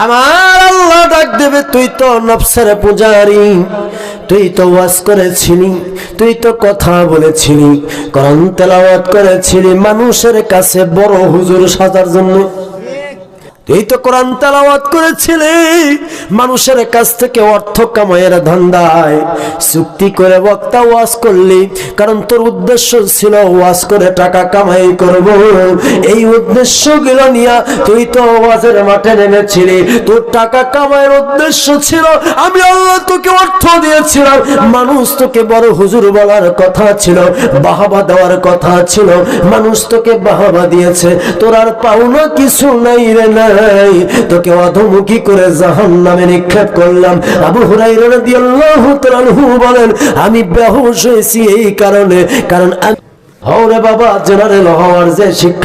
আমার আল্লাহ ডাক দেবে, তুই তো নফসের পূজারি, তুই তো ওয়াজ করেছিলি, তুই তো কথা বলেছিলি, কোরআন তেলাওয়াত করেছিলি মানুষের কাছে বড় হুজুর সাজার জন্য। তুই তো কোরআন তেলাওয়াত করেছিলি মানুষের কাছ থেকে অর্থ কামাইয়ের ধান্দায়, চুক্তি করে বক্তা ওয়াজ করলি, কারণ তোর উদ্দেশ্য ছিল ওয়াজ করে টাকা কামাই করব। এই উদ্দেশ্যগুলো নিয়ে তুই তো ওয়াজের মাঠে নেমেছিলি, তোর টাকা কামাইয়ের উদ্দেশ্য ছিল আমি আল্লাহ তোকে অর্থ দিয়েছিলাম, মানুষ তোকে বড় হুজুর বলার কথা ছিল, বাহাবা দেওয়ার কথা ছিল, মানুষ তোকে বাহাবা দিয়েছে, তোর আর পাওনা কিছু নাই রে নাই, তোকে অধমুখী করে জাহান্নামে নিক্ষেপ করলাম। আবু হুরায়রা রাদিয়াল্লাহু তাআলা আনহু বলেন, আমি বেহুশ হয়েছি এই কারণে, কারণ হওরে বাবা জেনারেল হওয়ার যে শিক্ষা